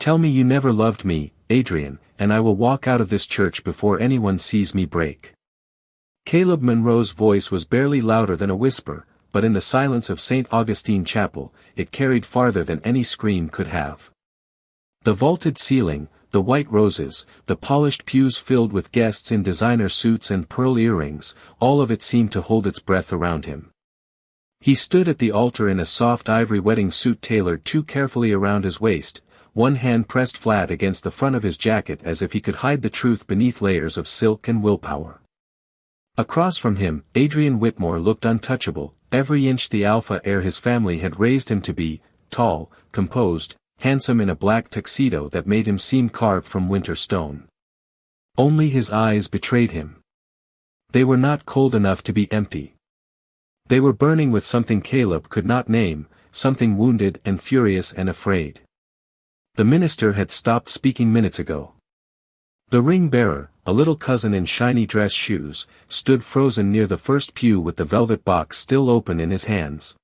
Tell me you never loved me, Adrian, and I will walk out of this church before anyone sees me break. Caleb Monroe's voice was barely louder than a whisper, but in the silence of St. Augustine Chapel, it carried farther than any scream could have. The vaulted ceiling, the white roses, the polished pews filled with guests in designer suits and pearl earrings, all of it seemed to hold its breath around him. He stood at the altar in a soft ivory wedding suit tailored too carefully around his waist, one hand pressed flat against the front of his jacket as if he could hide the truth beneath layers of silk and willpower. Across from him, Adrian Whitmore looked untouchable, every inch the alpha heir his family had raised him to be, tall, composed, handsome in a black tuxedo that made him seem carved from winter stone. Only his eyes betrayed him. They were not cold enough to be empty. They were burning with something Caleb could not name, something wounded and furious and afraid. The minister had stopped speaking minutes ago. The ring-bearer, a little cousin in shiny dress shoes, stood frozen near the first pew with the velvet box still open in his hands.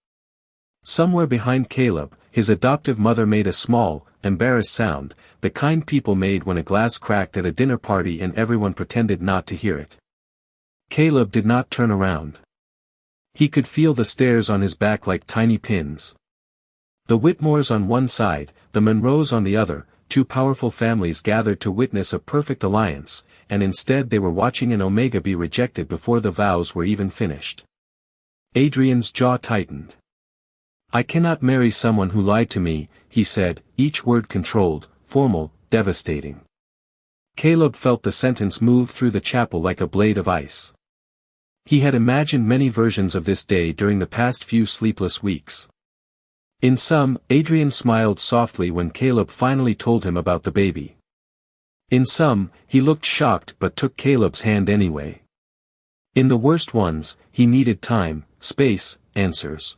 Somewhere behind Caleb, his adoptive mother made a small, embarrassed sound, the kind people made when a glass cracked at a dinner party and everyone pretended not to hear it. Caleb did not turn around. He could feel the stares on his back like tiny pins. The Whitmores on one side, the Monroes on the other, two powerful families gathered to witness a perfect alliance, and instead they were watching an Omega be rejected before the vows were even finished. Adrian's jaw tightened. I cannot marry someone who lied to me, he said, each word controlled, formal, devastating. Caleb felt the sentence move through the chapel like a blade of ice. He had imagined many versions of this day during the past few sleepless weeks. In some, Adrian smiled softly when Caleb finally told him about the baby. In some, he looked shocked but took Caleb's hand anyway. In the worst ones, he needed time, space, answers.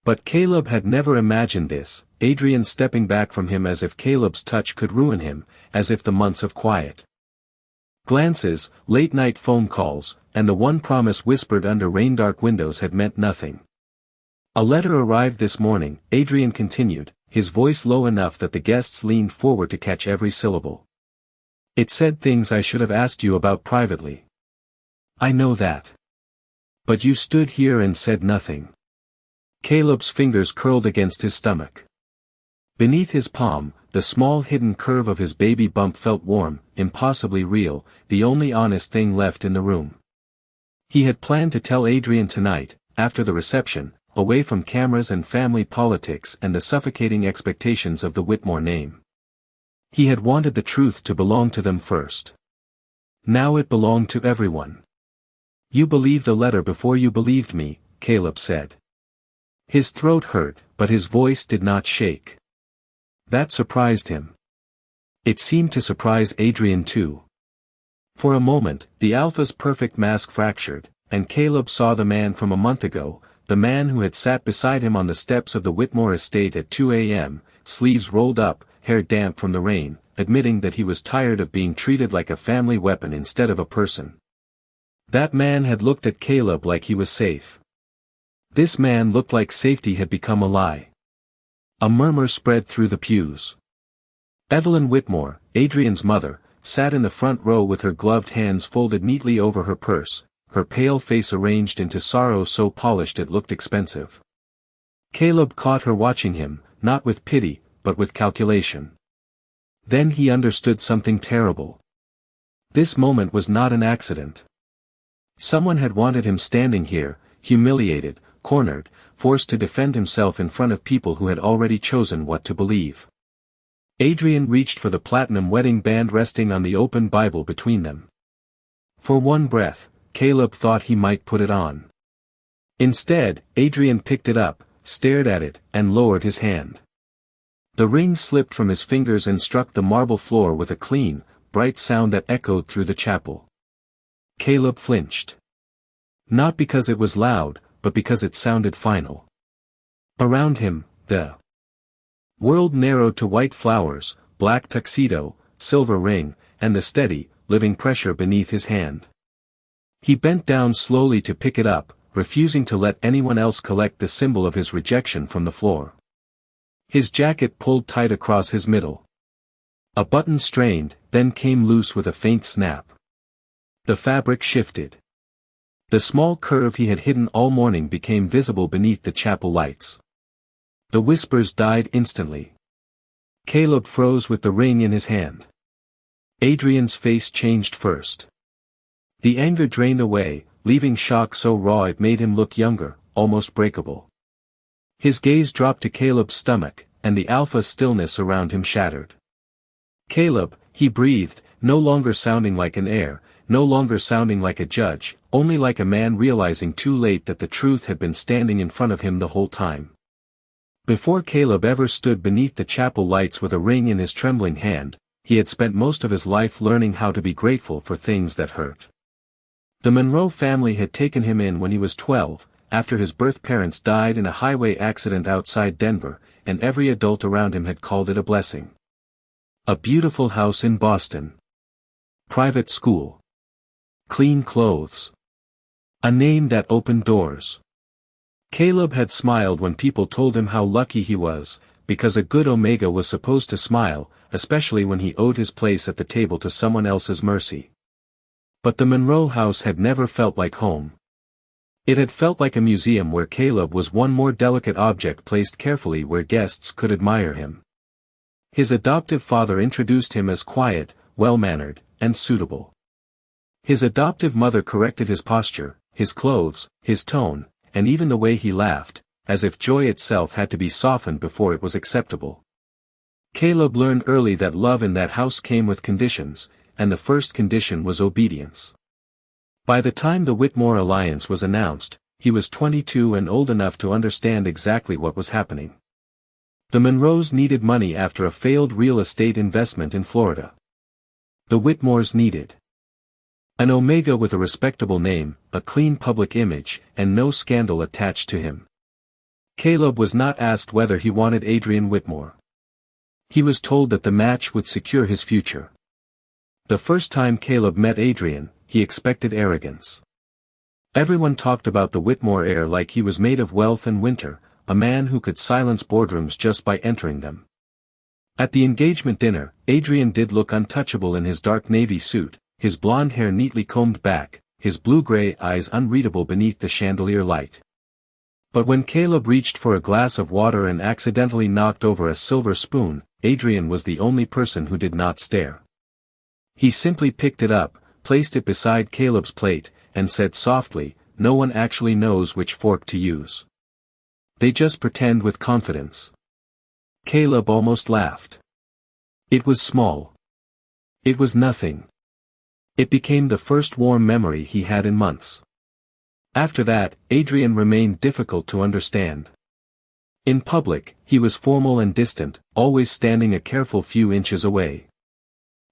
But Caleb had never imagined this, Adrian stepping back from him as if Caleb's touch could ruin him, as if the months of quiet glances, late-night phone calls, and the one promise whispered under rain-dark windows had meant nothing. A letter arrived this morning, Adrian continued, his voice low enough that the guests leaned forward to catch every syllable. It said things I should have asked you about privately. I know that. But you stood here and said nothing. Caleb's fingers curled against his stomach. Beneath his palm, the small hidden curve of his baby bump felt warm, impossibly real, the only honest thing left in the room. He had planned to tell Adrian tonight, after the reception, away from cameras and family politics and the suffocating expectations of the Whitmore name. He had wanted the truth to belong to them first. Now it belonged to everyone. You believed the letter before you believed me, Caleb said. His throat hurt, but his voice did not shake. That surprised him. It seemed to surprise Adrian too. For a moment, the Alpha's perfect mask fractured, and Caleb saw the man from a month ago, the man who had sat beside him on the steps of the Whitmore estate at 2 a.m., sleeves rolled up, hair damp from the rain, admitting that he was tired of being treated like a family weapon instead of a person. That man had looked at Caleb like he was safe. This man looked like safety had become a lie. A murmur spread through the pews. Evelyn Whitmore, Adrian's mother, sat in the front row with her gloved hands folded neatly over her purse, her pale face arranged into sorrow so polished it looked expensive. Caleb caught her watching him, not with pity, but with calculation. Then he understood something terrible. This moment was not an accident. Someone had wanted him standing here, humiliated, cornered, forced to defend himself in front of people who had already chosen what to believe. Adrian reached for the platinum wedding band resting on the open Bible between them. For one breath, Caleb thought he might put it on. Instead, Adrian picked it up, stared at it, and lowered his hand. The ring slipped from his fingers and struck the marble floor with a clean, bright sound that echoed through the chapel. Caleb flinched. Not because it was loud, but because it sounded final. Around him, the world narrowed to white flowers, black tuxedo, silver ring, and the steady, living pressure beneath his hand. He bent down slowly to pick it up, refusing to let anyone else collect the symbol of his rejection from the floor. His jacket pulled tight across his middle. A button strained, then came loose with a faint snap. The fabric shifted. The small curve he had hidden all morning became visible beneath the chapel lights. The whispers died instantly. Caleb froze with the ring in his hand. Adrian's face changed first. The anger drained away, leaving shock so raw it made him look younger, almost breakable. His gaze dropped to Caleb's stomach, and the alpha stillness around him shattered. "Caleb," he breathed, no longer sounding like an heir, no longer sounding like a judge, only like a man realizing too late that the truth had been standing in front of him the whole time. Before Caleb ever stood beneath the chapel lights with a ring in his trembling hand, he had spent most of his life learning how to be grateful for things that hurt. The Monroe family had taken him in when he was 12, after his birth parents died in a highway accident outside Denver, and every adult around him had called it a blessing. A beautiful house in Boston. Private school. Clean clothes. A name that opened doors. Caleb had smiled when people told him how lucky he was, because a good Omega was supposed to smile, especially when he owed his place at the table to someone else's mercy. But the Monroe house had never felt like home. It had felt like a museum where Caleb was one more delicate object placed carefully where guests could admire him. His adoptive father introduced him as quiet, well-mannered, and suitable. His adoptive mother corrected his posture, his clothes, his tone, and even the way he laughed, as if joy itself had to be softened before it was acceptable. Caleb learned early that love in that house came with conditions, and the first condition was obedience. By the time the Whitmore alliance was announced, he was 22 and old enough to understand exactly what was happening. The Monroes needed money after a failed real estate investment in Florida. The Whitmores needed an Omega with a respectable name, a clean public image, and no scandal attached to him. Caleb was not asked whether he wanted Adrian Whitmore. He was told that the match would secure his future. The first time Caleb met Adrian, he expected arrogance. Everyone talked about the Whitmore heir like he was made of wealth and winter, a man who could silence boardrooms just by entering them. At the engagement dinner, Adrian did look untouchable in his dark navy suit, his blonde hair neatly combed back, his blue-gray eyes unreadable beneath the chandelier light. But when Caleb reached for a glass of water and accidentally knocked over a silver spoon, Adrian was the only person who did not stare. He simply picked it up, placed it beside Caleb's plate, and said softly, "No one actually knows which fork to use. They just pretend with confidence." Caleb almost laughed. It was small. It was nothing. It became the first warm memory he had in months. After that, Adrian remained difficult to understand. In public, he was formal and distant, always standing a careful few inches away.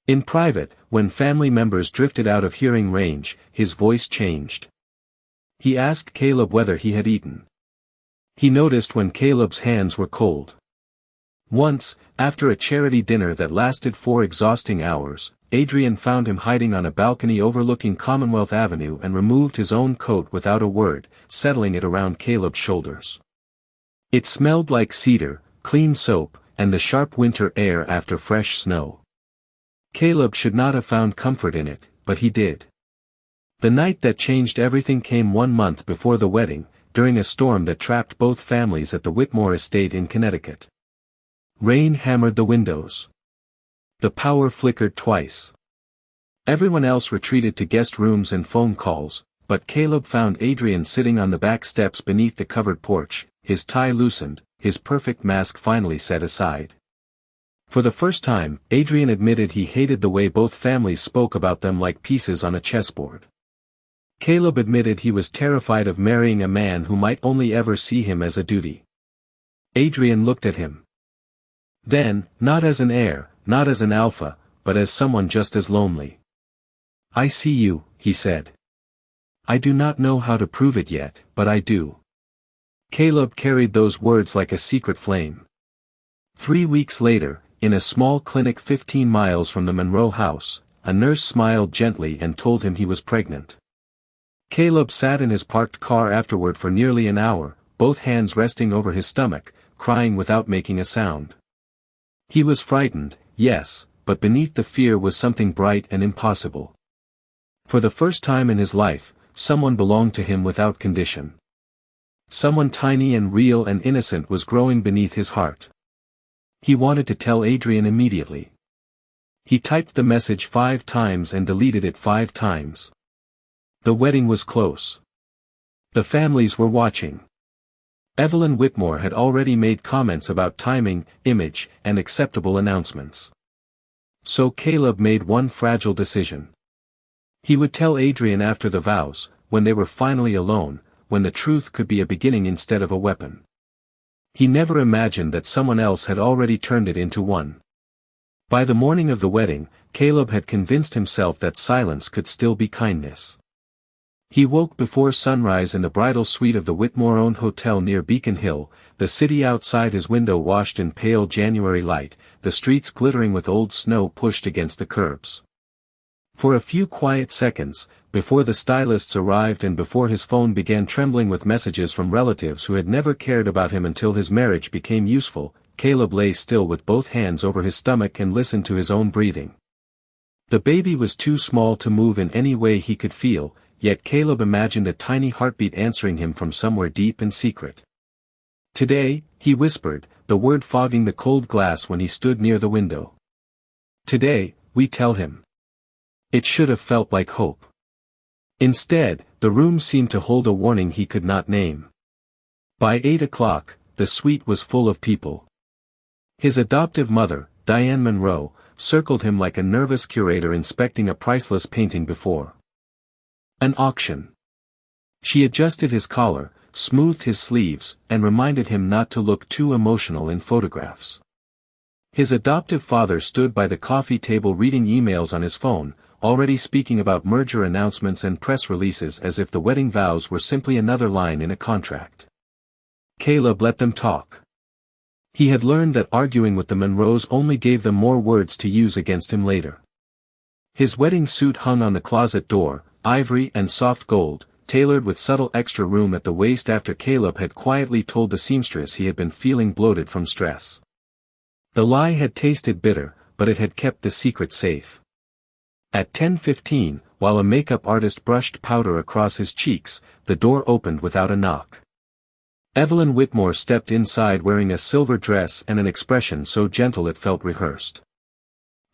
In private, when family members drifted out of hearing range, his voice changed. He asked Caleb whether he had eaten. He noticed when Caleb's hands were cold. Once, after a charity dinner that lasted 4 exhausting hours, Adrian found him hiding on a balcony overlooking Commonwealth Avenue and removed his own coat without a word, settling it around Caleb's shoulders. It smelled like cedar, clean soap, and the sharp winter air after fresh snow. Caleb should not have found comfort in it, but he did. The night that changed everything came 1 month before the wedding, during a storm that trapped both families at the Whitmore estate in Connecticut. Rain hammered the windows. The power flickered twice. Everyone else retreated to guest rooms and phone calls, but Caleb found Adrian sitting on the back steps beneath the covered porch, his tie loosened, his perfect mask finally set aside. For the first time, Adrian admitted he hated the way both families spoke about them like pieces on a chessboard. Caleb admitted he was terrified of marrying a man who might only ever see him as a duty. Adrian looked at him. Then, not as an heir, not as an alpha, but as someone just as lonely. "I see you," he said. "I do not know how to prove it yet, but I do." Caleb carried those words like a secret flame. 3 weeks later, in a small clinic 15 miles from the Monroe house, a nurse smiled gently and told him he was pregnant. Caleb sat in his parked car afterward for nearly an hour, both hands resting over his stomach, crying without making a sound. He was frightened, yes, but beneath the fear was something bright and impossible. For the first time in his life, someone belonged to him without condition. Someone tiny and real and innocent was growing beneath his heart. He wanted to tell Adrian immediately. He typed the message 5 times and deleted it 5 times. The wedding was close. The families were watching. Evelyn Whitmore had already made comments about timing, image, and acceptable announcements. So Caleb made one fragile decision. He would tell Adrian after the vows, when they were finally alone, when the truth could be a beginning instead of a weapon. He never imagined that someone else had already turned it into one. By the morning of the wedding, Caleb had convinced himself that silence could still be kindness. He woke before sunrise in the bridal suite of the Whitmore-owned hotel near Beacon Hill, the city outside his window washed in pale January light, the streets glittering with old snow pushed against the curbs. For a few quiet seconds, before the stylists arrived and before his phone began trembling with messages from relatives who had never cared about him until his marriage became useful, Caleb lay still with both hands over his stomach and listened to his own breathing. The baby was too small to move in any way he could feel, yet Caleb imagined a tiny heartbeat answering him from somewhere deep and secret. Today, he whispered, the word fogging the cold glass when he stood near the window. Today, we tell him. It should have felt like hope. Instead, the room seemed to hold a warning he could not name. By 8 o'clock, the suite was full of people. His adoptive mother, Diane Monroe, circled him like a nervous curator inspecting a priceless painting before an auction. She adjusted his collar, smoothed his sleeves, and reminded him not to look too emotional in photographs. His adoptive father stood by the coffee table reading emails on his phone, already speaking about merger announcements and press releases as if the wedding vows were simply another line in a contract. Caleb let them talk. He had learned that arguing with the Monroes only gave them more words to use against him later. His wedding suit hung on the closet door, ivory and soft gold, tailored with subtle extra room at the waist after Caleb had quietly told the seamstress he had been feeling bloated from stress. The lie had tasted bitter, but it had kept the secret safe. At 10:15, while a makeup artist brushed powder across his cheeks, the door opened without a knock. Evelyn Whitmore stepped inside wearing a silver dress and an expression so gentle it felt rehearsed.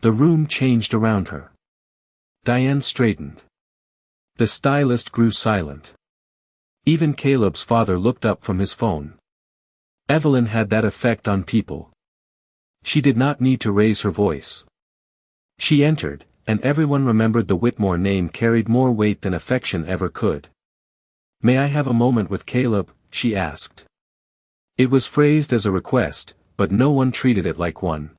The room changed around her. Diane straightened. The stylist grew silent. Even Caleb's father looked up from his phone. Evelyn had that effect on people. She did not need to raise her voice. She entered, and everyone remembered the Whitmore name carried more weight than affection ever could. "May I have a moment with Caleb?" she asked. It was phrased as a request, but no one treated it like one.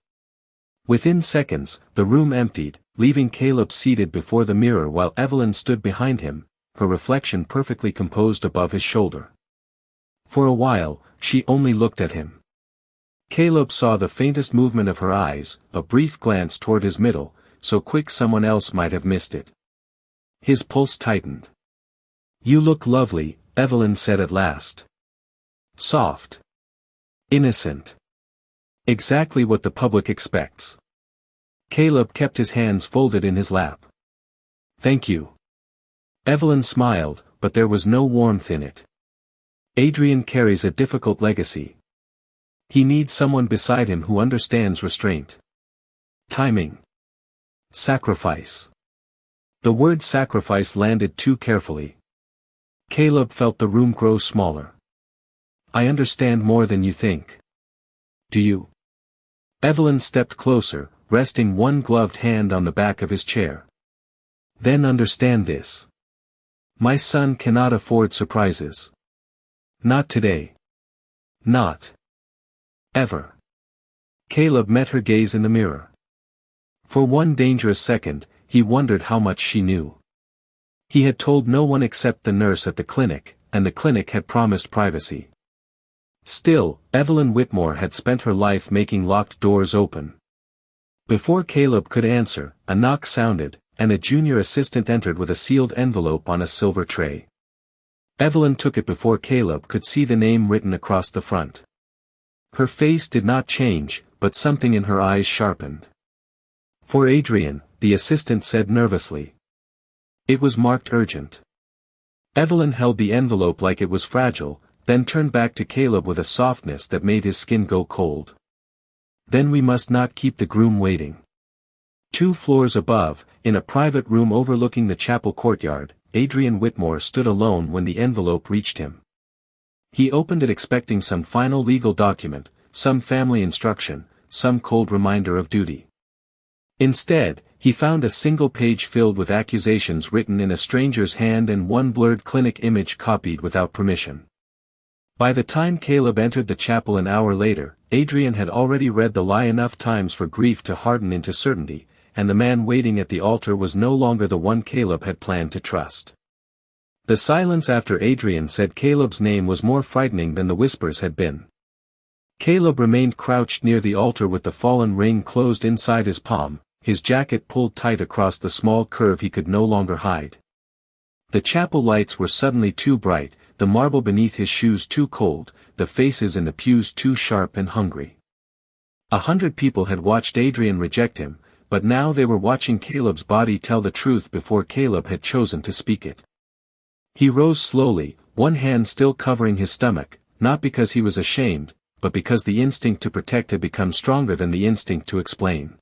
Within seconds, the room emptied, leaving Caleb seated before the mirror while Evelyn stood behind him, her reflection perfectly composed above his shoulder. For a while, she only looked at him. Caleb saw the faintest movement of her eyes, a brief glance toward his middle, so quick someone else might have missed it. His pulse tightened. "You look lovely," Evelyn said at last. Soft. Innocent. Exactly what the public expects. Caleb kept his hands folded in his lap. "Thank you." Evelyn smiled, but there was no warmth in it. Adrian carries a difficult legacy. He needs someone beside him who understands restraint. Timing. Sacrifice. The word sacrifice landed too carefully. Caleb felt the room grow smaller. "I understand more than you think." "Do you?" Evelyn stepped closer, resting one gloved hand on the back of his chair. "Then understand this. My son cannot afford surprises. Not today. Not ever." Caleb met her gaze in the mirror. For one dangerous second, he wondered how much she knew. He had told no one except the nurse at the clinic, and the clinic had promised privacy. Still, Evelyn Whitmore had spent her life making locked doors open. Before Caleb could answer, a knock sounded, and a junior assistant entered with a sealed envelope on a silver tray. Evelyn took it before Caleb could see the name written across the front. Her face did not change, but something in her eyes sharpened. For Adrian, the assistant said nervously. It was marked urgent. Evelyn held the envelope like it was fragile, then turned back to Caleb with a softness that made his skin go cold. Then we must not keep the groom waiting. 2 floors above, in a private room overlooking the chapel courtyard, Adrian Whitmore stood alone when the envelope reached him. He opened it expecting some final legal document, some family instruction, some cold reminder of duty. Instead, he found a single page filled with accusations written in a stranger's hand and one blurred clinic image copied without permission. By the time Caleb entered the chapel an hour later, Adrian had already read the lie enough times for grief to harden into certainty, and the man waiting at the altar was no longer the one Caleb had planned to trust. The silence after Adrian said Caleb's name was more frightening than the whispers had been. Caleb remained crouched near the altar with the fallen ring closed inside his palm, his jacket pulled tight across the small curve he could no longer hide. The chapel lights were suddenly too bright, the marble beneath his shoes too cold, the faces in the pews too sharp and hungry. 100 people had watched Adrian reject him, but now they were watching Caleb's body tell the truth before Caleb had chosen to speak it. He rose slowly, one hand still covering his stomach, not because he was ashamed, but because the instinct to protect had become stronger than the instinct to explain.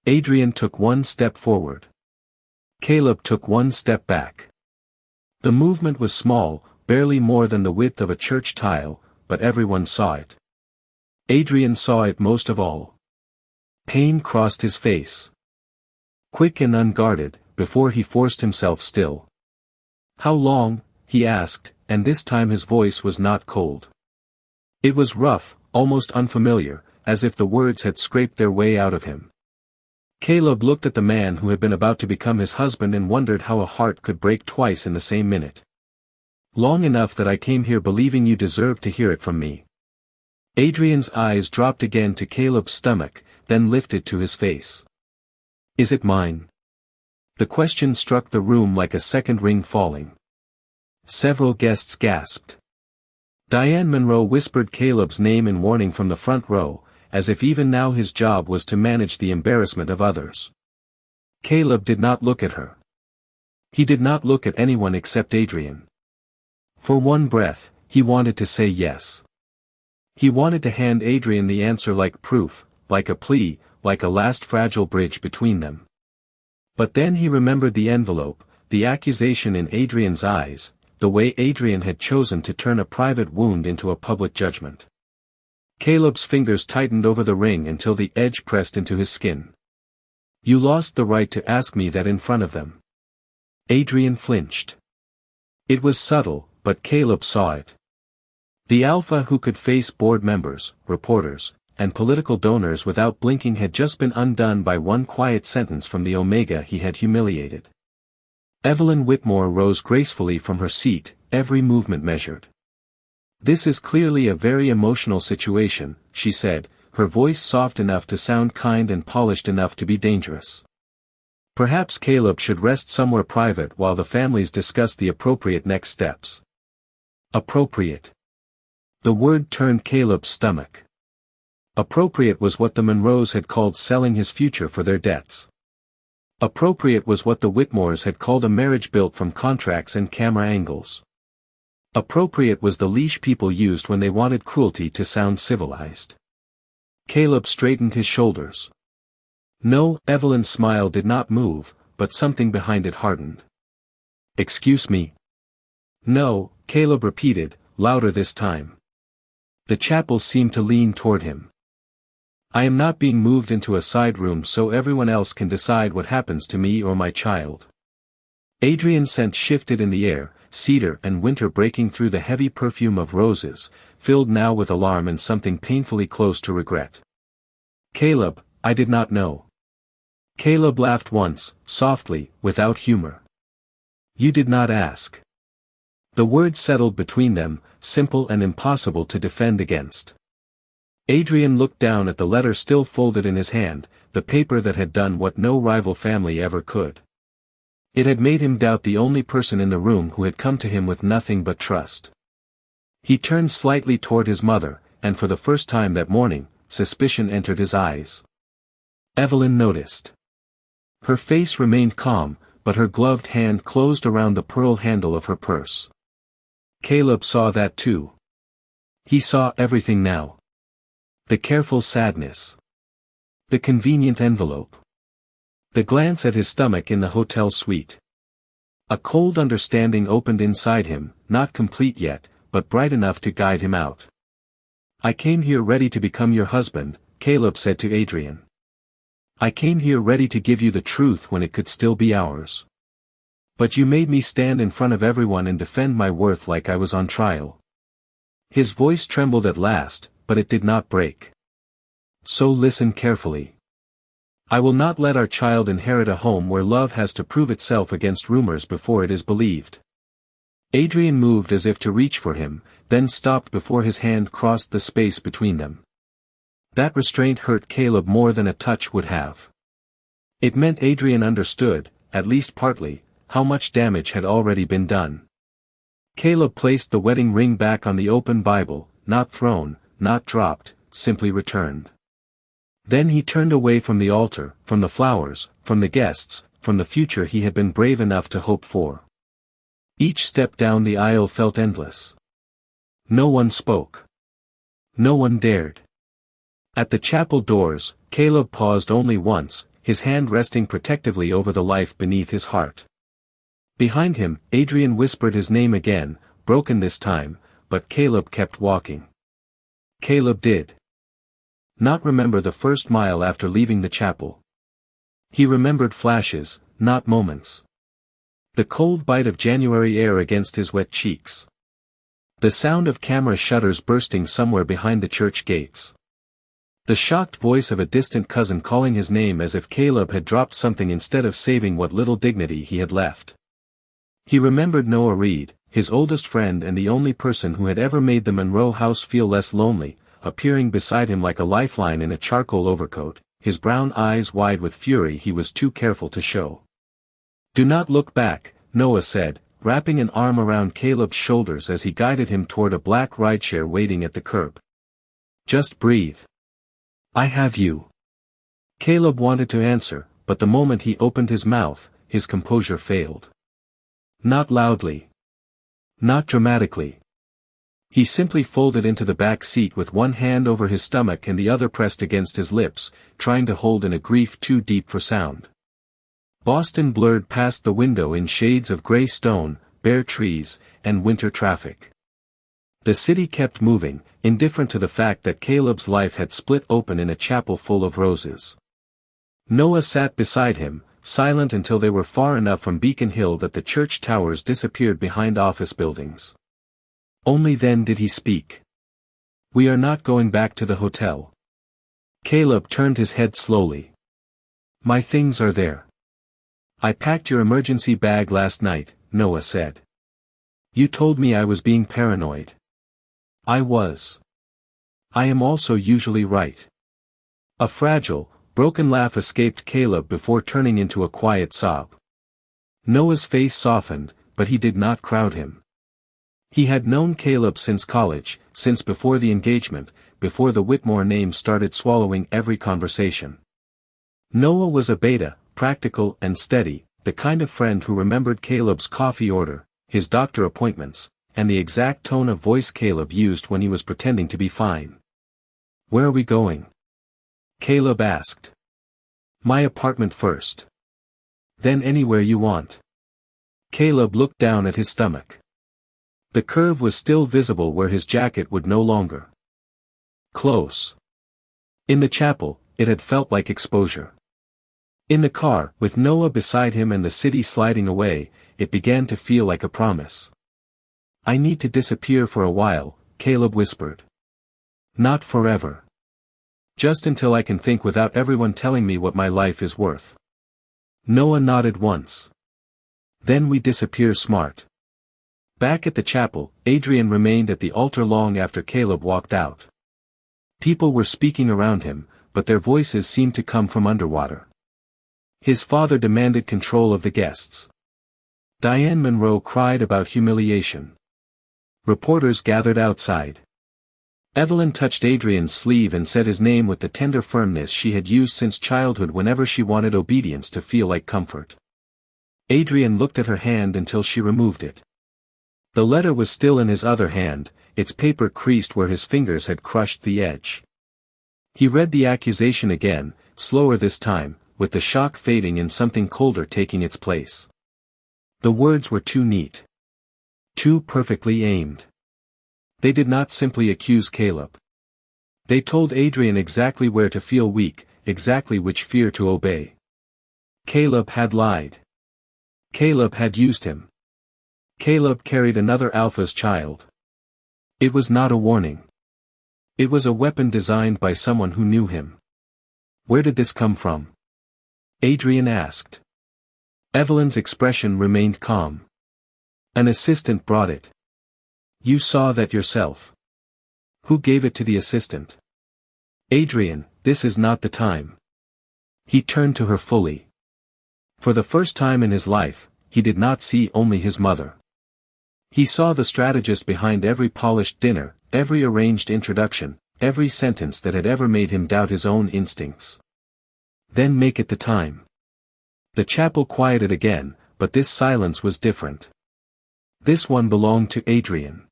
Adrian took one step forward. Caleb took one step back. The movement was small, barely more than the width of a church tile, but everyone saw it. Adrian saw it most of all. Pain crossed his face. Quick and unguarded, before he forced himself still. How long? He asked, and this time his voice was not cold. It was rough, almost unfamiliar, as if the words had scraped their way out of him. Caleb looked at the man who had been about to become his husband and wondered how a heart could break twice in the same minute. Long enough that I came here believing you deserved to hear it from me. Adrian's eyes dropped again to Caleb's stomach, then lifted to his face. Is it mine? The question struck the room like a second ring falling. Several guests gasped. Diane Monroe whispered Caleb's name in warning from the front row, as if even now his job was to manage the embarrassment of others. Caleb did not look at her. He did not look at anyone except Adrian. For one breath, he wanted to say yes. He wanted to hand Adrian the answer like proof, like a plea, like a last fragile bridge between them. But then he remembered the envelope, the accusation in Adrian's eyes, the way Adrian had chosen to turn a private wound into a public judgment. Caleb's fingers tightened over the ring until the edge pressed into his skin. You lost the right to ask me that in front of them. Adrian flinched. It was subtle, but Caleb saw it. The alpha who could face board members, reporters, and political donors without blinking had just been undone by one quiet sentence from the Omega he had humiliated. Evelyn Whitmore rose gracefully from her seat, every movement measured. This is clearly a very emotional situation, she said, her voice soft enough to sound kind and polished enough to be dangerous. Perhaps Caleb should rest somewhere private while the families discuss the appropriate next steps. Appropriate. The word turned Caleb's stomach. Appropriate was what the Monroes had called selling his future for their debts. Appropriate was what the Whitmores had called a marriage built from contracts and camera angles. Appropriate was the leash people used when they wanted cruelty to sound civilized. Caleb straightened his shoulders. No, Evelyn's smile did not move, but something behind it hardened. Excuse me. No, Caleb repeated, louder this time. The chapel seemed to lean toward him. I am not being moved into a side room so everyone else can decide what happens to me or my child. Adrian's scent shifted in the air, cedar and winter breaking through the heavy perfume of roses, filled now with alarm and something painfully close to regret. Caleb, I did not know. Caleb laughed once, softly, without humor. You did not ask. The word settled between them, simple and impossible to defend against. Adrian looked down at the letter still folded in his hand, the paper that had done what no rival family ever could. It had made him doubt the only person in the room who had come to him with nothing but trust. He turned slightly toward his mother, and for the first time that morning, suspicion entered his eyes. Evelyn noticed. Her face remained calm, but her gloved hand closed around the pearl handle of her purse. Caleb saw that too. He saw everything now. The careful sadness. The convenient envelope. The glance at his stomach in the hotel suite. A cold understanding opened inside him, not complete yet, but bright enough to guide him out. "I came here ready to become your husband," Caleb said to Adrian. "I came here ready to give you the truth when it could still be ours. But you made me stand in front of everyone and defend my worth like I was on trial." His voice trembled at last, but it did not break. "So listen carefully. I will not let our child inherit a home where love has to prove itself against rumors before it is believed." Adrian moved as if to reach for him, then stopped before his hand crossed the space between them. That restraint hurt Caleb more than a touch would have. It meant Adrian understood, at least partly, how much damage had already been done. Caleb placed the wedding ring back on the open Bible, not thrown, not dropped, simply returned. Then he turned away from the altar, from the flowers, from the guests, from the future he had been brave enough to hope for. Each step down the aisle felt endless. No one spoke. No one dared. At the chapel doors, Caleb paused only once, his hand resting protectively over the life beneath his heart. Behind him, Adrian whispered his name again, broken this time, but Caleb kept walking. Caleb did not remember the first mile after leaving the chapel. He remembered flashes, not moments. The cold bite of January air against his wet cheeks. The sound of camera shutters bursting somewhere behind the church gates. The shocked voice of a distant cousin calling his name as if Caleb had dropped something instead of saving what little dignity he had left. He remembered Noah Reed, his oldest friend and the only person who had ever made the Monroe house feel less lonely, appearing beside him like a lifeline in a charcoal overcoat, his brown eyes wide with fury he was too careful to show. "Do not look back," Noah said, wrapping an arm around Caleb's shoulders as he guided him toward a black rideshare waiting at the curb. "Just breathe. I have you." Caleb wanted to answer, but the moment he opened his mouth, his composure failed. Not loudly. Not dramatically. He simply folded into the back seat with one hand over his stomach and the other pressed against his lips, trying to hold in a grief too deep for sound. Boston blurred past the window in shades of gray stone, bare trees, and winter traffic. The city kept moving, indifferent to the fact that Caleb's life had split open in a chapel full of roses. Noah sat beside him, silent until they were far enough from Beacon Hill that the church towers disappeared behind office buildings. Only then did he speak. "We are not going back to the hotel." Caleb turned his head slowly. "My things are there. I packed your emergency bag last night," Noah said. "You told me I was being paranoid. I was. I am also usually right." A fragile, broken laugh escaped Caleb before turning into a quiet sob. Noah's face softened, but he did not crowd him. He had known Caleb since college, since before the engagement, before the Whitmore name started swallowing every conversation. Noah was a beta, practical and steady, the kind of friend who remembered Caleb's coffee order, his doctor appointments, and the exact tone of voice Caleb used when he was pretending to be fine. "Where are we going?" Caleb asked. "My apartment first. Then anywhere you want." Caleb looked down at his stomach. The curve was still visible where his jacket would no longer. Close. In the chapel, it had felt like exposure. In the car, with Noah beside him and the city sliding away, it began to feel like a promise. "I need to disappear for a while," Caleb whispered. "Not forever. Just until I can think without everyone telling me what my life is worth." Noah nodded once. "Then we disappear smart." Back at the chapel, Adrian remained at the altar long after Caleb walked out. People were speaking around him, but their voices seemed to come from underwater. His father demanded control of the guests. Diane Monroe cried about humiliation. Reporters gathered outside. Evelyn touched Adrian's sleeve and said his name with the tender firmness she had used since childhood whenever she wanted obedience to feel like comfort. Adrian looked at her hand until she removed it. The letter was still in his other hand, its paper creased where his fingers had crushed the edge. He read the accusation again, slower this time, with the shock fading and something colder taking its place. The words were too neat. Too perfectly aimed. They did not simply accuse Caleb. They told Adrian exactly where to feel weak, exactly which fear to obey. Caleb had lied. Caleb had used him. Caleb carried another alpha's child. It was not a warning. It was a weapon designed by someone who knew him. Where did this come from? Adrian asked. Evelyn's expression remained calm. An assistant brought it. You saw that yourself. Who gave it to the assistant? Adrian, this is not the time. He turned to her fully. For the first time in his life, he did not see only his mother. He saw the strategist behind every polished dinner, every arranged introduction, every sentence that had ever made him doubt his own instincts. Then make it the time. The chapel quieted again, but this silence was different. This one belonged to Adrian.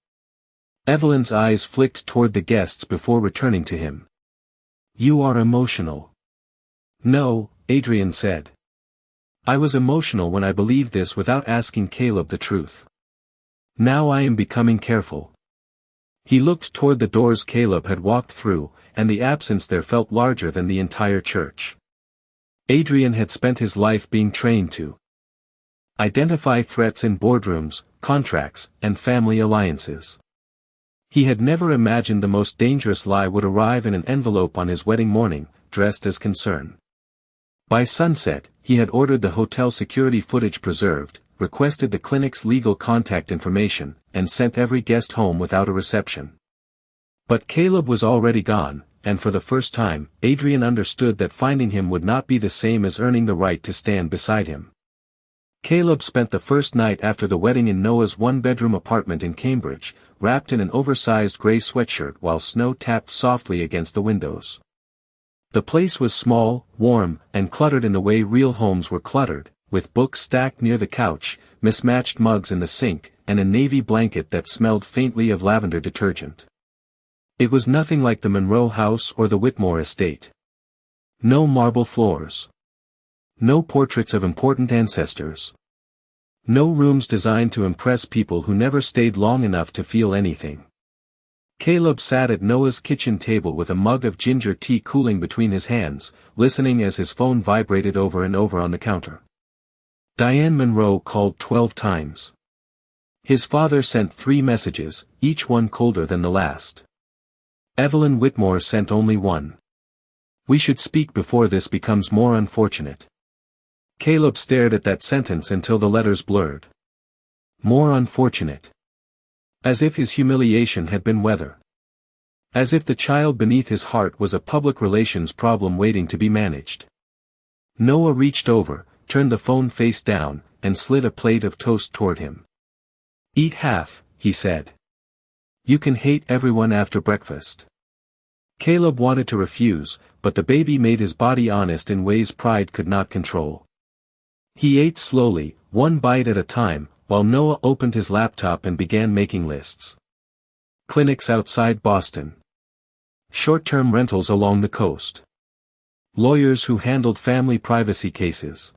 Evelyn's eyes flicked toward the guests before returning to him. You are emotional. No, Adrian said. I was emotional when I believed this without asking Caleb the truth. Now I am becoming careful. He looked toward the doors Caleb had walked through, and the absence there felt larger than the entire church. Adrian had spent his life being trained to identify threats in boardrooms, contracts, and family alliances. He had never imagined the most dangerous lie would arrive in an envelope on his wedding morning, dressed as concern. By sunset, he had ordered the hotel security footage preserved, requested the clinic's legal contact information, and sent every guest home without a reception. But Caleb was already gone, and for the first time, Adrian understood that finding him would not be the same as earning the right to stand beside him. Caleb spent the first night after the wedding in Noah's one-bedroom apartment in Cambridge, wrapped in an oversized gray sweatshirt while snow tapped softly against the windows. The place was small, warm, and cluttered in the way real homes were cluttered, with books stacked near the couch, mismatched mugs in the sink, and a navy blanket that smelled faintly of lavender detergent. It was nothing like the Monroe house or the Whitmore estate. No marble floors. No portraits of important ancestors. No rooms designed to impress people who never stayed long enough to feel anything. Caleb sat at Noah's kitchen table with a mug of ginger tea cooling between his hands, listening as his phone vibrated over and over on the counter. Diane Monroe called 12 times. His father sent 3 messages, each one colder than the last. Evelyn Whitmore sent only one. We should speak before this becomes more unfortunate. Caleb stared at that sentence until the letters blurred. More unfortunate. As if his humiliation had been weather. As if the child beneath his heart was a public relations problem waiting to be managed. Noah reached over, turned the phone face down, and slid a plate of toast toward him. Eat half, he said. You can hate everyone after breakfast. Caleb wanted to refuse, but the baby made his body honest in ways pride could not control. He ate slowly, one bite at a time, while Noah opened his laptop and began making lists. Clinics outside Boston. Short-term rentals along the coast. Lawyers who handled family privacy cases.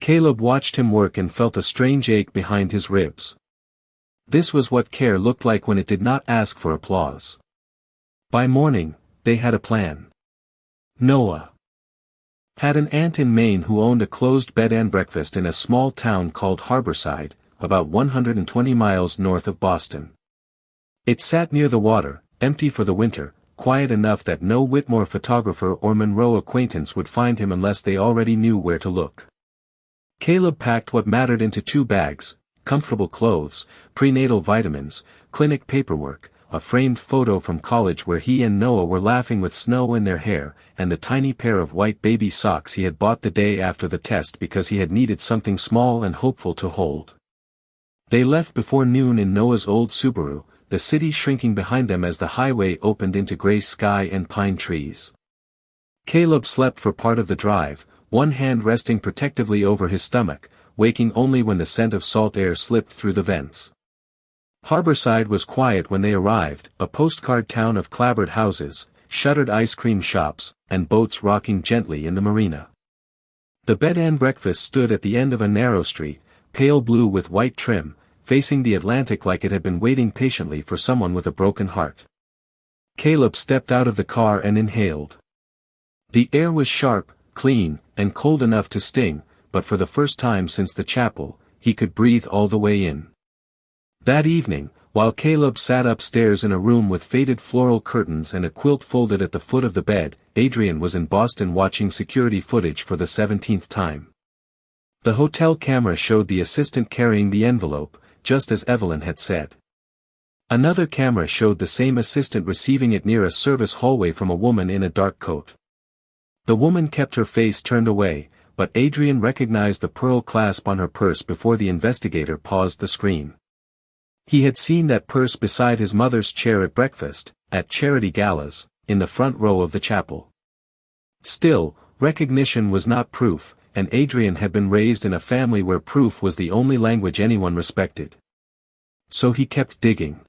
Caleb watched him work and felt a strange ache behind his ribs. This was what care looked like when it did not ask for applause. By morning, they had a plan. Noah had an aunt in Maine who owned a closed bed and breakfast in a small town called Harborside, about 120 miles north of Boston. It sat near the water, empty for the winter, quiet enough that no Whitmore photographer or Monroe acquaintance would find him unless they already knew where to look. Caleb packed what mattered into 2 bags, comfortable clothes, prenatal vitamins, clinic paperwork, a framed photo from college where he and Noah were laughing with snow in their hair, and the tiny pair of white baby socks he had bought the day after the test because he had needed something small and hopeful to hold. They left before noon in Noah's old Subaru, the city shrinking behind them as the highway opened into gray sky and pine trees. Caleb slept for part of the drive, one hand resting protectively over his stomach, waking only when the scent of salt air slipped through the vents. Harborside was quiet when they arrived, a postcard town of clapboard houses, shuttered ice cream shops, and boats rocking gently in the marina. The bed and breakfast stood at the end of a narrow street, pale blue with white trim, facing the Atlantic like it had been waiting patiently for someone with a broken heart. Caleb stepped out of the car and inhaled. The air was sharp, clean, and cold enough to sting, but for the first time since the chapel, he could breathe all the way in. That evening, while Caleb sat upstairs in a room with faded floral curtains and a quilt folded at the foot of the bed, Adrian was in Boston watching security footage for the 17th time. The hotel camera showed the assistant carrying the envelope, just as Evelyn had said. Another camera showed the same assistant receiving it near a service hallway from a woman in a dark coat. The woman kept her face turned away, but Adrian recognized the pearl clasp on her purse before the investigator paused the screen. He had seen that purse beside his mother's chair at breakfast, at charity galas, in the front row of the chapel. Still, recognition was not proof, and Adrian had been raised in a family where proof was the only language anyone respected. So he kept digging.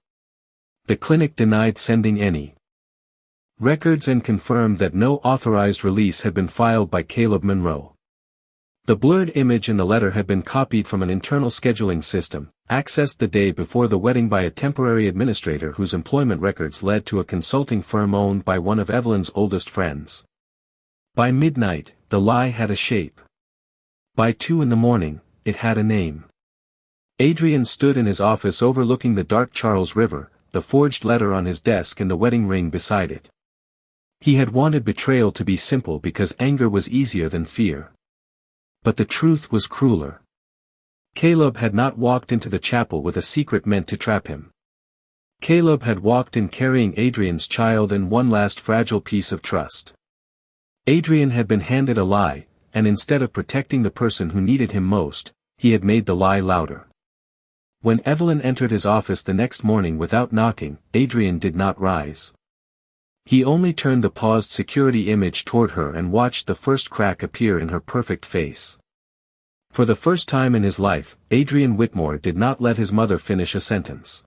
The clinic denied sending any records and confirmed that no authorized release had been filed by Caleb Monroe. The blurred image in the letter had been copied from an internal scheduling system, accessed the day before the wedding by a temporary administrator whose employment records led to a consulting firm owned by one of Evelyn's oldest friends. By midnight, the lie had a shape. By 2 a.m, it had a name. Adrian stood in his office overlooking the dark Charles River, the forged letter on his desk and the wedding ring beside it. He had wanted betrayal to be simple because anger was easier than fear. But the truth was crueler. Caleb had not walked into the chapel with a secret meant to trap him. Caleb had walked in carrying Adrian's child and one last fragile piece of trust. Adrian had been handed a lie, and instead of protecting the person who needed him most, he had made the lie louder. When Evelyn entered his office the next morning without knocking, Adrian did not rise. He only turned the paused security image toward her and watched the first crack appear in her perfect face. For the first time in his life, Adrian Whitmore did not let his mother finish a sentence.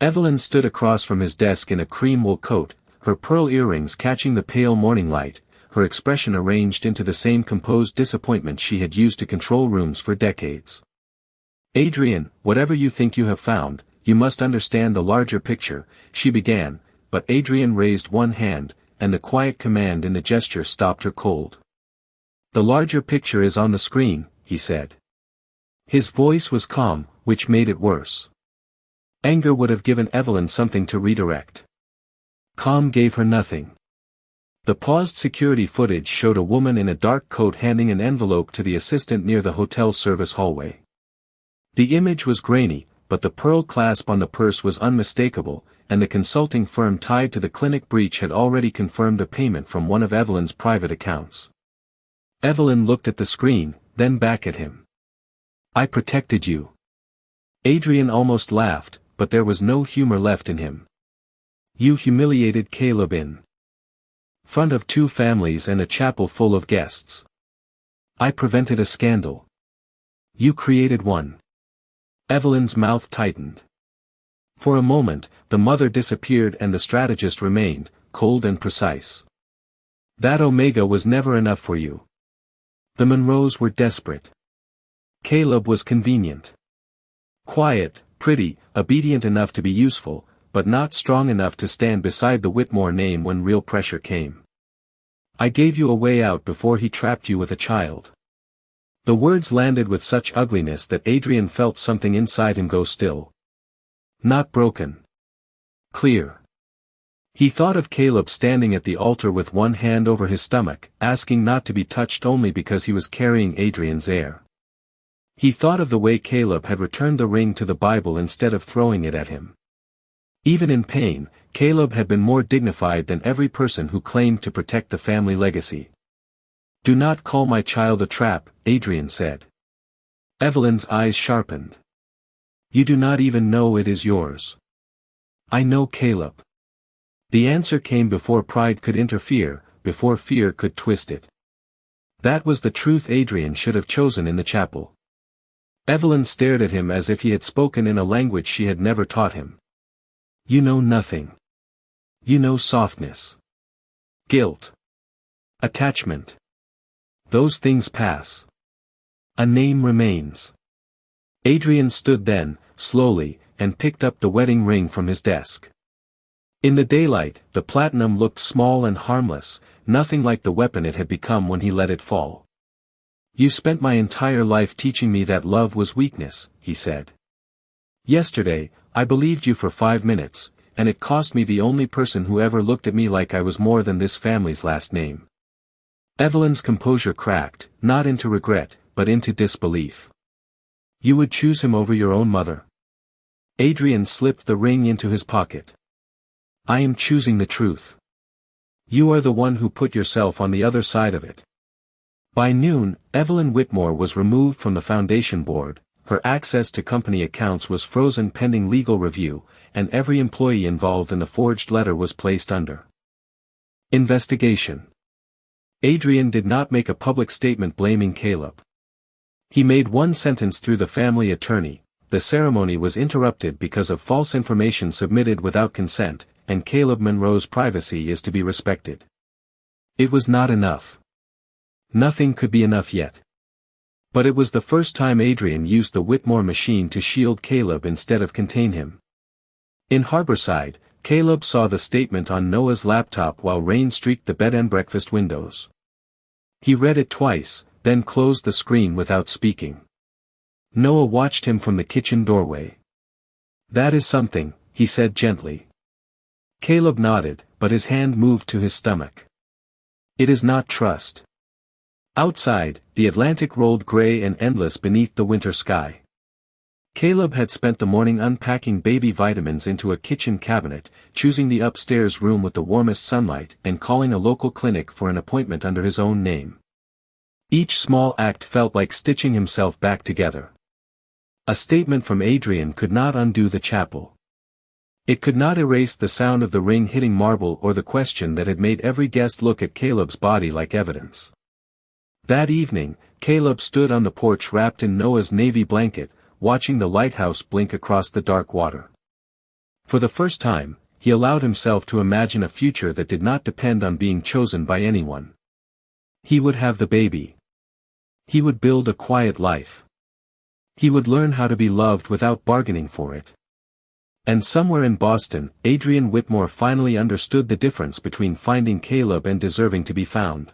Evelyn stood across from his desk in a cream wool coat, her pearl earrings catching the pale morning light, her expression arranged into the same composed disappointment she had used to control rooms for decades. "Adrian, whatever you think you have found, you must understand the larger picture," she began, but Adrian raised one hand, and the quiet command in the gesture stopped her cold. "The larger picture is on the screen," he said. His voice was calm, which made it worse. Anger would have given Evelyn something to redirect. Calm gave her nothing. The paused security footage showed a woman in a dark coat handing an envelope to the assistant near the hotel service hallway. The image was grainy, but the pearl clasp on the purse was unmistakable, and the consulting firm tied to the clinic breach had already confirmed a payment from one of Evelyn's private accounts. Evelyn looked at the screen, then back at him. "I protected you." Adrian almost laughed, but there was no humor left in him. "You humiliated Caleb in front of 2 families and a chapel full of guests. I prevented a scandal. You created one." Evelyn's mouth tightened. For a moment, the mother disappeared and the strategist remained, cold and precise. "That Omega was never enough for you. The Monroes were desperate. Caleb was convenient. Quiet, pretty, obedient enough to be useful, but not strong enough to stand beside the Whitmore name when real pressure came. I gave you a way out before he trapped you with a child." The words landed with such ugliness that Adrian felt something inside him go still. Not broken. Clear. He thought of Caleb standing at the altar with one hand over his stomach, asking not to be touched only because he was carrying Adrian's heir. He thought of the way Caleb had returned the ring to the Bible instead of throwing it at him. Even in pain, Caleb had been more dignified than every person who claimed to protect the family legacy. "Do not call my child a trap," Adrian said. Evelyn's eyes sharpened. "You do not even know it is yours." I know Caleb. The answer came before pride could interfere, before fear could twist it. That was the truth Adrian should have chosen in the chapel. Evelyn stared at him as if he had spoken in a language she had never taught him. You know nothing. You know softness. Guilt. Attachment. Those things pass. A name remains. Adrian stood then, slowly, and picked up the wedding ring from his desk. In the daylight, the platinum looked small and harmless, nothing like the weapon it had become when he let it fall. You spent my entire life teaching me that love was weakness, he said. Yesterday, I believed you for 5 minutes, and it cost me the only person who ever looked at me like I was more than this family's last name. Evelyn's composure cracked, not into regret, but into disbelief. You would choose him over your own mother? Adrian slipped the ring into his pocket. I am choosing the truth. You are the one who put yourself on the other side of it. By noon, Evelyn Whitmore was removed from the foundation board, her access to company accounts was frozen pending legal review, and every employee involved in the forged letter was placed under investigation. Adrian did not make a public statement blaming Caleb. He made one sentence through the family attorney: the ceremony was interrupted because of false information submitted without consent, and Caleb Monroe's privacy is to be respected. It was not enough. Nothing could be enough yet. But it was the first time Adrian used the Whitmore machine to shield Caleb instead of contain him. In Harborside, Caleb saw the statement on Noah's laptop while rain streaked the bed and breakfast windows. He read it twice, then closed the screen without speaking. Noah watched him from the kitchen doorway. That is something, he said gently. Caleb nodded, but his hand moved to his stomach. It is not trust. Outside, the Atlantic rolled gray and endless beneath the winter sky. Caleb had spent the morning unpacking baby vitamins into a kitchen cabinet, choosing the upstairs room with the warmest sunlight, and calling a local clinic for an appointment under his own name. Each small act felt like stitching himself back together. A statement from Adrian could not undo the chapel. It could not erase the sound of the ring hitting marble or the question that had made every guest look at Caleb's body like evidence. That evening, Caleb stood on the porch wrapped in Noah's navy blanket, watching the lighthouse blink across the dark water. For the first time, he allowed himself to imagine a future that did not depend on being chosen by anyone. He would have the baby. He would build a quiet life. He would learn how to be loved without bargaining for it. And somewhere in Boston, Adrian Whitmore finally understood the difference between finding Caleb and deserving to be found.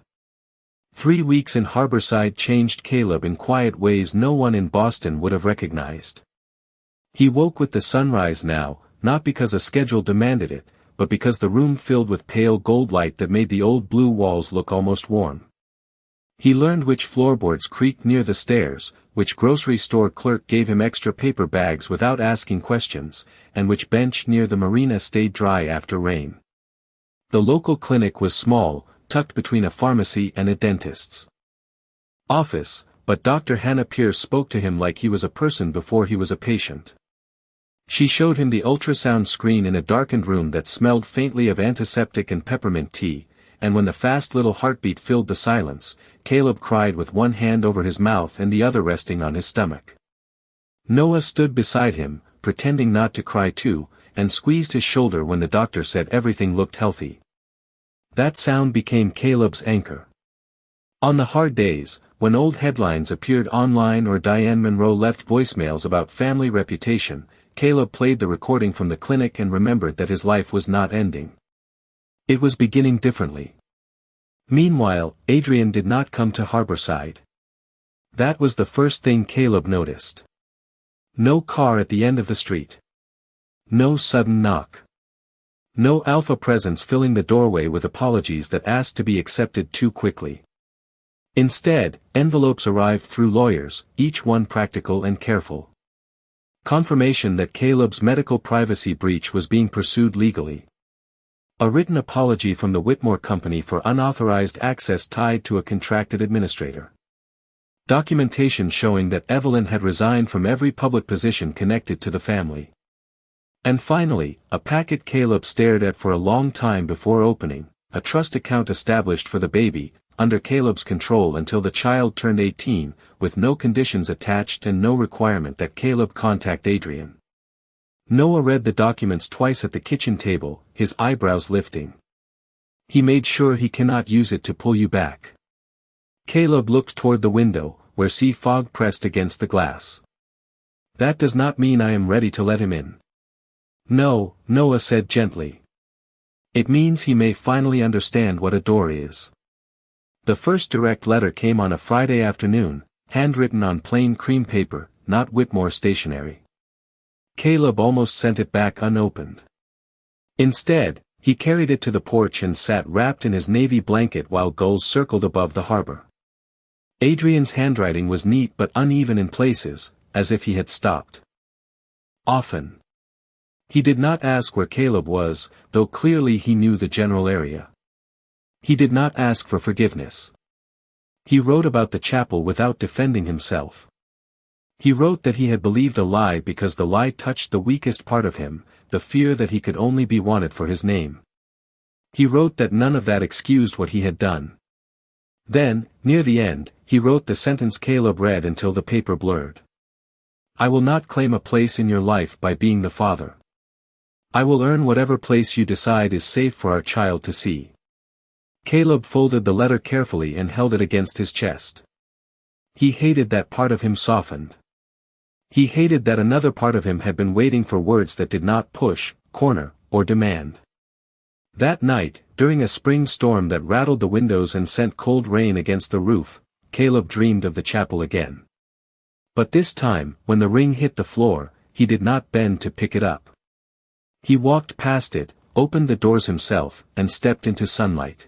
3 weeks in Harborside changed Caleb in quiet ways no one in Boston would have recognized. He woke with the sunrise now, not because a schedule demanded it, but because the room filled with pale gold light that made the old blue walls look almost warm. He learned which floorboards creaked near the stairs, which grocery store clerk gave him extra paper bags without asking questions, and which bench near the marina stayed dry after rain. The local clinic was small, tucked between a pharmacy and a dentist's office, but Dr. Hannah Pierce spoke to him like he was a person before he was a patient. She showed him the ultrasound screen in a darkened room that smelled faintly of antiseptic and peppermint tea, and when the fast little heartbeat filled the silence, Caleb cried with one hand over his mouth and the other resting on his stomach. Noah stood beside him, pretending not to cry too, and squeezed his shoulder when the doctor said everything looked healthy. That sound became Caleb's anchor. On the hard days, when old headlines appeared online or Diane Monroe left voicemails about family reputation, Caleb played the recording from the clinic and remembered that his life was not ending. It was beginning differently. Meanwhile, Adrian did not come to Harborside. That was the first thing Caleb noticed. No car at the end of the street. No sudden knock. No alpha presence filling the doorway with apologies that asked to be accepted too quickly. Instead, envelopes arrived through lawyers, each one practical and careful. Confirmation that Caleb's medical privacy breach was being pursued legally. A written apology from the Whitmore Company for unauthorized access tied to a contracted administrator. Documentation showing that Evelyn had resigned from every public position connected to the family. And finally, a packet Caleb stared at for a long time before opening, a trust account established for the baby, under Caleb's control until the child turned 18, with no conditions attached and no requirement that Caleb contact Adrian. Noah read the documents twice at the kitchen table, his eyebrows lifting. He made sure he cannot use it to pull you back. Caleb looked toward the window, where sea fog pressed against the glass. That does not mean I am ready to let him in. No, Noah said gently. It means he may finally understand what a door is. The first direct letter came on a Friday afternoon, handwritten on plain cream paper, not Whitmore stationery. Caleb almost sent it back unopened. Instead, he carried it to the porch and sat wrapped in his navy blanket while gulls circled above the harbor. Adrian's handwriting was neat but uneven in places, as if he had stopped. Often. He did not ask where Caleb was, though clearly he knew the general area. He did not ask for forgiveness. He wrote about the chapel without defending himself. He wrote that he had believed a lie because the lie touched the weakest part of him, the fear that he could only be wanted for his name. He wrote that none of that excused what he had done. Then, near the end, he wrote the sentence Caleb read until the paper blurred. I will not claim a place in your life by being the father. I will earn whatever place you decide is safe for our child to see. Caleb folded the letter carefully and held it against his chest. He hated that part of him softened. He hated that another part of him had been waiting for words that did not push, corner, or demand. That night, during a spring storm that rattled the windows and sent cold rain against the roof, Caleb dreamed of the chapel again. But this time, when the ring hit the floor, he did not bend to pick it up. He walked past it, opened the doors himself, and stepped into sunlight.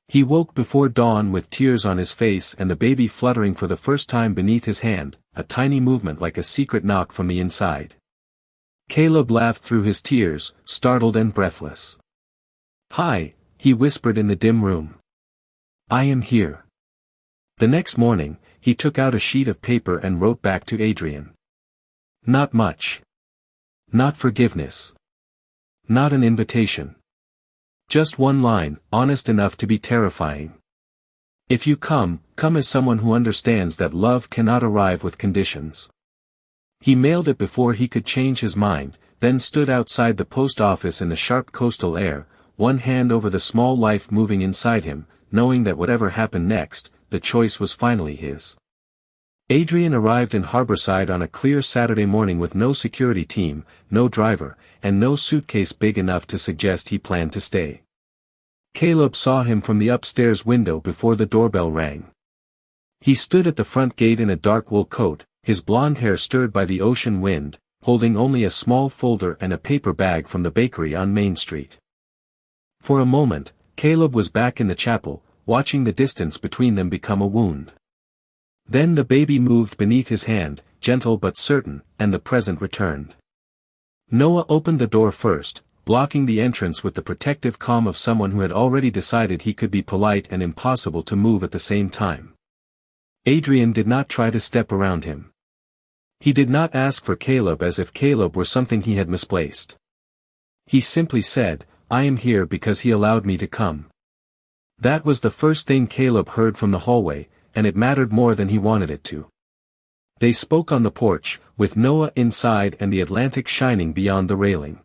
He woke before dawn with tears on his face and the baby fluttering for the first time beneath his hand, a tiny movement like a secret knock from the inside. Caleb laughed through his tears, startled and breathless. Hi, he whispered in the dim room. I am here. The next morning, he took out a sheet of paper and wrote back to Adrian. Not much. Not forgiveness. Not an invitation. Just one line, honest enough to be terrifying. If you come, come as someone who understands that love cannot arrive with conditions. He mailed it before he could change his mind, then stood outside the post office in the sharp coastal air, one hand over the small life moving inside him, knowing that whatever happened next, the choice was finally his. Adrian arrived in Harborside on a clear Saturday morning with no security team, no driver, and no suitcase big enough to suggest he planned to stay. Caleb saw him from the upstairs window before the doorbell rang. He stood at the front gate in a dark wool coat, his blonde hair stirred by the ocean wind, holding only a small folder and a paper bag from the bakery on Main Street. For a moment, Caleb was back in the chapel, watching the distance between them become a wound. Then the baby moved beneath his hand, gentle but certain, and the present returned. Noah opened the door first, blocking the entrance with the protective calm of someone who had already decided he could be polite and impossible to move at the same time. Adrian did not try to step around him. He did not ask for Caleb as if Caleb were something he had misplaced. He simply said, I am here because he allowed me to come. That was the first thing Caleb heard from the hallway, and it mattered more than he wanted it to. They spoke on the porch, with Noah inside and the Atlantic shining beyond the railing.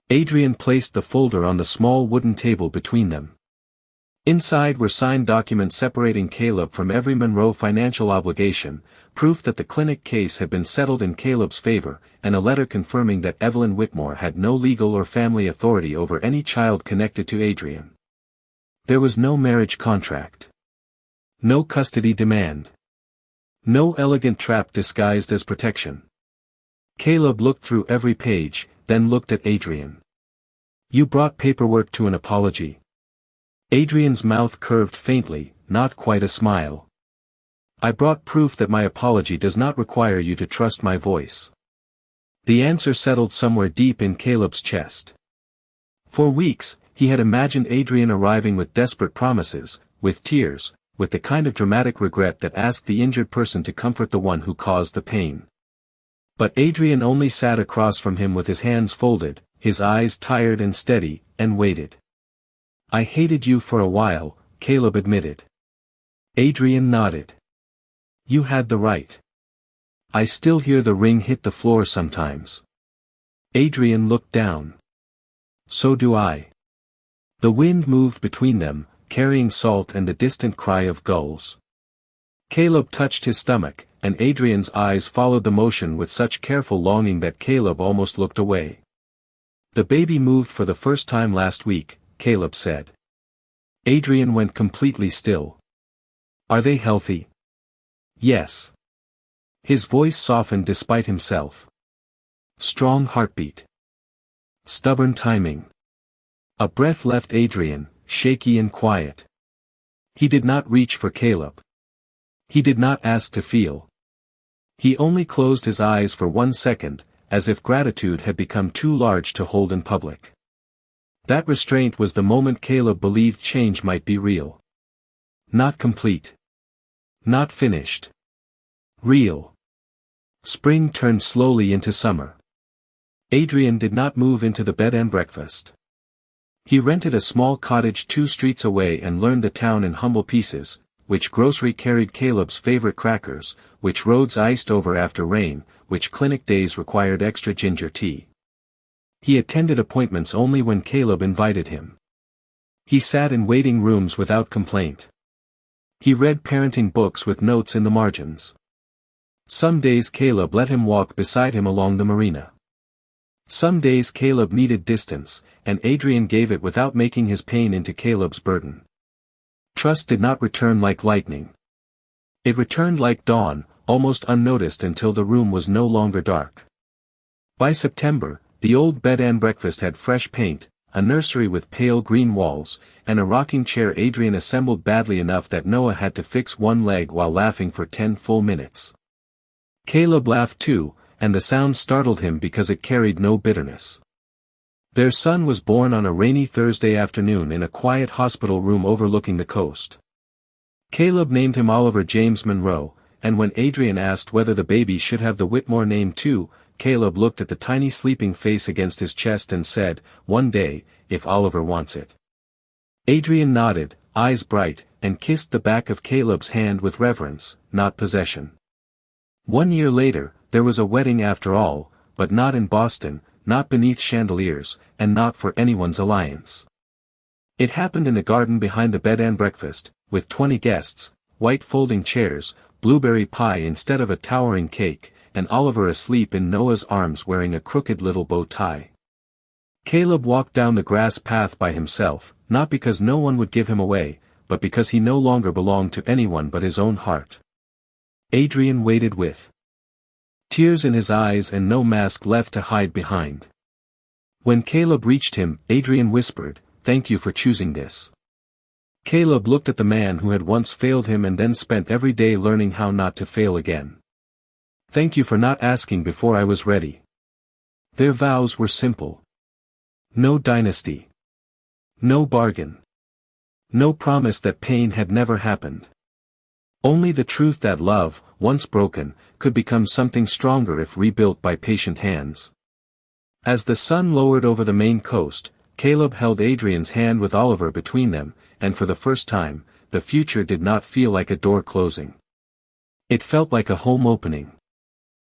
Adrian placed the folder on the small wooden table between them. Inside were signed documents separating Caleb from every Monroe financial obligation, proof that the clinic case had been settled in Caleb's favor, and a letter confirming that Evelyn Whitmore had no legal or family authority over any child connected to Adrian. There was no marriage contract. No custody demand. No elegant trap disguised as protection. Caleb looked through every page, then looked at Adrian. You brought paperwork to an apology. Adrian's mouth curved faintly, not quite a smile. I brought proof that my apology does not require you to trust my voice. The answer settled somewhere deep in Caleb's chest. For weeks, he had imagined Adrian arriving with desperate promises, with tears, with the kind of dramatic regret that asked the injured person to comfort the one who caused the pain. But Adrian only sat across from him with his hands folded, his eyes tired and steady, and waited. "I hated you for a while," Caleb admitted. Adrian nodded. "You had the right. I still hear the ring hit the floor sometimes." Adrian looked down. "So do I." The wind moved between them, carrying salt and the distant cry of gulls. Caleb touched his stomach, and Adrian's eyes followed the motion with such careful longing that Caleb almost looked away. "The baby moved for the first time last week," Caleb said. Adrian went completely still. "Are they healthy?" "Yes." His voice softened despite himself. "Strong heartbeat. Stubborn timing." A breath left Adrian, shaky and quiet. He did not reach for Caleb. He did not ask to feel. He only closed his eyes for 1 second, as if gratitude had become too large to hold in public. That restraint was the moment Caleb believed change might be real. Not complete. Not finished. Real. Spring turned slowly into summer. Adrian did not move into the bed and breakfast. He rented a small cottage 2 streets away and learned the town in humble pieces, which grocery carried Caleb's favorite crackers, which roads iced over after rain, which clinic days required extra ginger tea. He attended appointments only when Caleb invited him. He sat in waiting rooms without complaint. He read parenting books with notes in the margins. Some days Caleb let him walk beside him along the marina. Some days Caleb needed distance, and Adrian gave it without making his pain into Caleb's burden. Trust did not return like lightning. It returned like dawn, almost unnoticed until the room was no longer dark. By September, the old bed and breakfast had fresh paint, a nursery with pale green walls, and a rocking chair Adrian assembled badly enough that Noah had to fix one leg while laughing for 10 full minutes. Caleb laughed too, and the sound startled him because it carried no bitterness. Their son was born on a rainy Thursday afternoon in a quiet hospital room overlooking the coast. Caleb named him Oliver James Monroe, and when Adrian asked whether the baby should have the Whitmore name too, Caleb looked at the tiny sleeping face against his chest and said, "One day, if Oliver wants it." Adrian nodded, eyes bright, and kissed the back of Caleb's hand with reverence, not possession. 1 year later, there was a wedding after all, but not in Boston, not beneath chandeliers, and not for anyone's alliance. It happened in the garden behind the bed and breakfast, with 20 guests, white folding chairs, blueberry pie instead of a towering cake, and Oliver asleep in Noah's arms wearing a crooked little bow tie. Caleb walked down the grass path by himself, not because no one would give him away, but because he no longer belonged to anyone but his own heart. Adrian waited with tears in his eyes and no mask left to hide behind. When Caleb reached him, Adrian whispered, "Thank you for choosing this." Caleb looked at the man who had once failed him and then spent every day learning how not to fail again. "Thank you for not asking before I was ready." Their vows were simple. No dynasty. No bargain. No promise that pain had never happened. Only the truth that love, once broken, could become something stronger if rebuilt by patient hands. As the sun lowered over the Maine coast, Caleb held Adrian's hand with Oliver between them, and for the first time, the future did not feel like a door closing. It felt like a home opening.